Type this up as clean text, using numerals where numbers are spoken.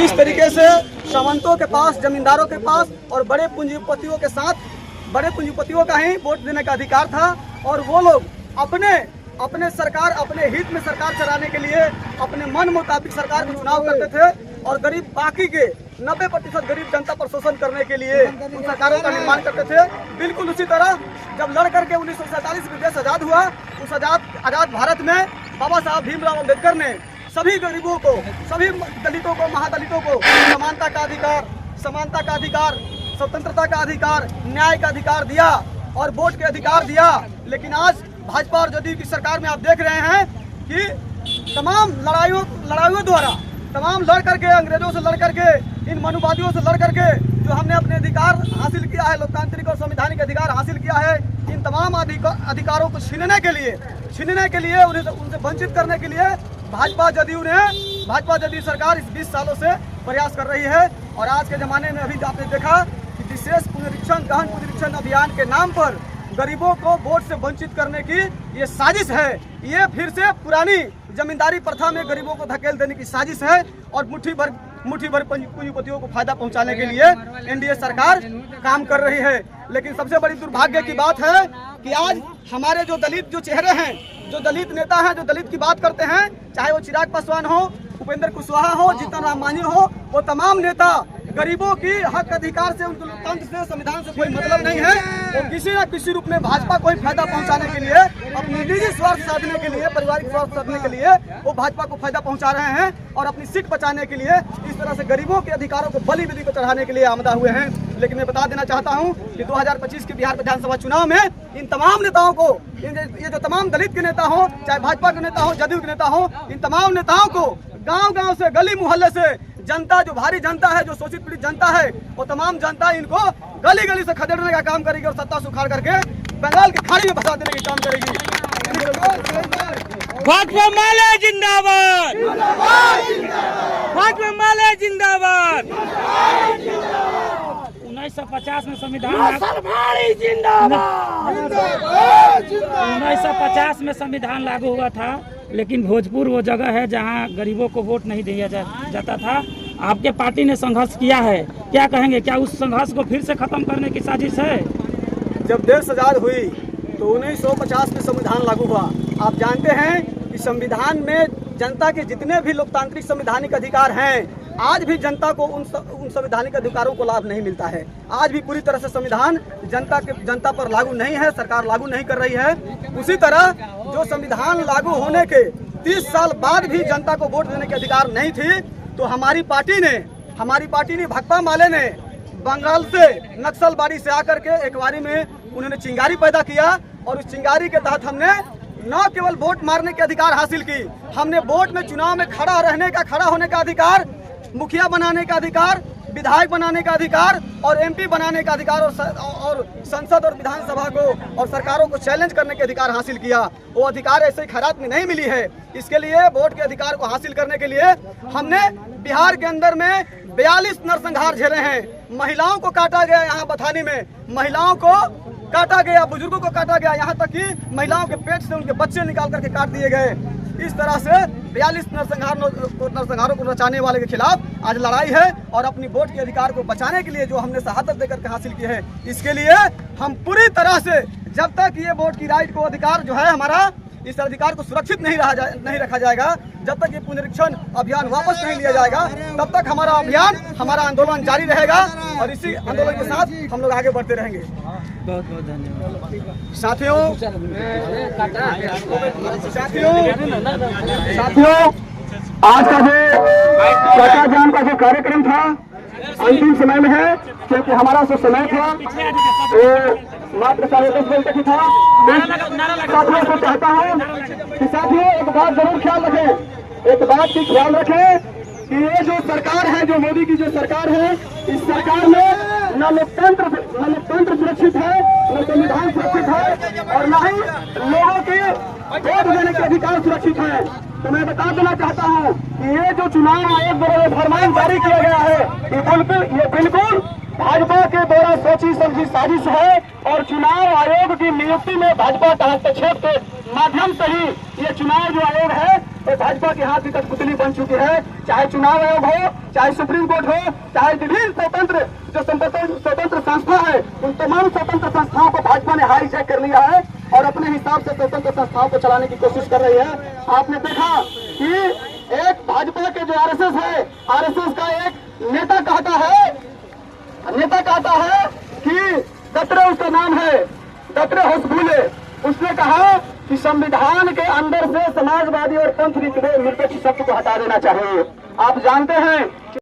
जिस तरीके से सामंतों के पास, जमींदारों के पास और बड़े पूंजीपतियों के साथ, बड़े पूंजीपतियों का ही वोट देने का अधिकार था और वो लोग अपने सरकार, अपने हित में सरकार चलाने के लिए अपने मन मुताबिक सरकार को चुनाव करते थे और गरीब, बाकी के 90% गरीब जनता पर शोषण करने के लिए उन सरकारों का निर्माण करते थे। बिल्कुल उसी तरह जब लड़ करके 1947 में देश आज़ाद हुआ, उस आज़ाद भारत में बाबा साहब भीमराव अम्बेडकर ने सभी गरीबों को, सभी दलितों को, महादलितों को समानता का अधिकार, स्वतंत्रता का अधिकार, न्याय का अधिकार दिया और वोट के अधिकार दिया। लेकिन आज भाजपा और जदयू की सरकार में आप देख रहे हैं कि तमाम लड़ाइयों द्वारा, तमाम लड़ करके, अंग्रेजों से लड़ करके, इन मनुवादियों से लड़ करके जो हमने अपने अधिकार हासिल किया है, लोकतांत्रिक और संवैधानिक अधिकार हासिल किया है, इन तमाम अधिकारों को छीनने के लिए उनसे वंचित करने के लिए भाजपा जदयू सरकार इस 20 सालों से प्रयास कर रही है। और आज के ज़माने में अभी आपने देखा कि विशेष पुनरीक्षण, गहन पुनरीक्षण अभियान के नाम पर गरीबों को वोट से वंचित करने की ये साजिश है। ये फिर से पुरानी जमींदारी प्रथा में गरीबों को धकेल देने की साजिश है और मुट्ठी भर पूंजीपतियों को फायदा पहुंचाने के लिए एनडीए सरकार काम कर रही है। लेकिन सबसे बड़ी दुर्भाग्य की बात है कि आज हमारे जो दलित जो चेहरे हैं, जो दलित नेता हैं, जो दलित की बात करते हैं, चाहे वो चिराग पासवान हो, उपेंद्र कुशवाहा हो, जीतन राम मांझी हो, वो तमाम नेता गरीबों की हक अधिकार से, उनके लोकतंत्र से, संविधान से कोई मतलब नहीं है। वो किसी न किसी रूप में भाजपा को ही फायदा पहुंचाने के लिए, अपनी निजी स्वार्थ साधने के लिए, पारिवारिक स्वार्थ साधने के लिए वो भाजपा को फायदा पहुंचा रहे हैं और अपनी सीट बचाने के लिए इस तरह से गरीबों के अधिकारों को बलि विधि को चढ़ाने के लिए आमदा हुए हैं। लेकिन मैं बता देना चाहता हूँ कि 2025 के बिहार विधानसभा चुनाव में इन तमाम नेताओं को, ये जो तमाम दलित के नेता हो, चाहे भाजपा के नेता हो, जदयू के नेता हो, इन तमाम नेताओं को गाँव से, गली मुहल्ले से जनता, जो भारी जनता है, जो शोषित पीड़ित जनता है, वो तमाम जनता इनको गली गली से खदेड़ने का काम करेगी और सत्ता से उखाड़ करके बंगाल की खाड़ी में फंसा देने का काम करेगी। भाजपा माले जिंदाबाद, भाजपा माले जिंदाबाद। 1950 में संविधान 1950 में संविधान लागू हुआ था, लेकिन भोजपुर वो जगह है जहां गरीबों को वोट नहीं दिया जाता था। आपके पार्टी ने संघर्ष किया है, क्या कहेंगे? क्या उस संघर्ष को फिर से खत्म करने की साजिश है? जब देश आजाद हुई तो 1950 में संविधान लागू हुआ। आप जानते हैं कि संविधान में जनता के जितने भी लोकतांत्रिक संवैधानिक अधिकार हैं, आज भी जनता को उन संवैधानिक अधिकारों को लाभ नहीं मिलता है। आज भी पूरी तरह से संविधान जनता पर लागू नहीं है, सरकार लागू नहीं कर रही है। उसी तरह जो संविधान लागू होने के 30 साल बाद भी जनता को वोट देने के अधिकार नहीं थी, तो हमारी पार्टी ने भाकपा माले ने बंगाल से नक्सलबाड़ी से आकर के एक बारी में उन्होंने चिंगारी पैदा किया और उस चिंगारी के तहत हमने न केवल वोट मारने के अधिकार हासिल की, हमने वोट में, चुनाव में खड़ा होने का अधिकार, मुखिया बनाने का अधिकार, विधायक बनाने का अधिकार और एमपी बनाने का अधिकार और संसद और विधानसभा को और सरकारों को चैलेंज करने के अधिकार हासिल किया। वो अधिकार ऐसे ही खैरात में नहीं मिली है। इसके लिए वोट के अधिकार को हासिल करने के लिए हमने बिहार के अंदर में 42 नरसंहार झेले हैं। महिलाओं को काटा गया, यहाँ बथानी में महिलाओं को काटा गया, बुजुर्गों को काटा गया, यहाँ तक कि महिलाओं के पेट से उनके बच्चे निकाल करके काट दिए गए। इस तरह से 42 नरसंहारों को रचाने वाले के खिलाफ आज लड़ाई है और अपनी वोट के अधिकार को बचाने के लिए जो हमने शहादत देकर के हासिल की है, इसके लिए हम पूरी तरह से, जब तक ये वोट की राइट को अधिकार जो है हमारा, इस अधिकार को सुरक्षित नहीं रखा जाएगा, जब तक ये पुनरीक्षण अभियान वापस नहीं लिया जाएगा, तब तक हमारा अभियान, हमारा आंदोलन जारी रहेगा और इसी आंदोलन के साथ हम लोग आगे बढ़ते रहेंगे। बहुत बहुत धन्यवाद साथियों। आज का जो चर्चा ज्ञान का जो कार्यक्रम था अंतिम समय में है, क्योंकि हमारा जो समय था वो मात्र 10:30 बजे तक ही था। साथियों को चाहता हूँ कि साथियों एक बात जरूर ख्याल रखें, एक बात की ख्याल रखें कि ये जो सरकार है, जो मोदी की जो सरकार है, इस सरकार में न लोकतंत्र सुरक्षित है, न संविधान सुरक्षित है और न ही लोगों के वोट देने के अधिकार सुरक्षित है। तो मैं बता देना चाहता हूँ कि ये जो चुनाव आयोग द्वारा फरमान जारी किया गया है, ये बिल्कुल भाजपा के द्वारा सोची समझी साजिश है और चुनाव आयोग की नियुक्ति में भाजपा का हस्तक्षेप के माध्यम से ही ये चुनाव जो आयोग है तो भाजपा के हाथ की कठपुतली बन चुकी है। चाहे चुनाव आयोग हो, चाहे सुप्रीम कोर्ट हो, चाहे विभिन्न स्वतंत्र जो स्वतंत्र संस्था है, उन तमाम स्वतंत्र संस्थाओं को भाजपा ने हाईजैक कर लिया है और अपने हिसाब से स्वतंत्र संस्थाओं को चलाने की कोशिश कर रही है। आपने देखा कि एक भाजपा के जो आरएसएस है, आरएसएस का एक नेता कहता है कि दत्रे उसका नाम है, दत्रे होसबुले, उसने कहा कि संविधान के अंदर से समाजवादी और पंथ निरपेक्ष शब्द को हटा देना चाहिए। आप जानते हैं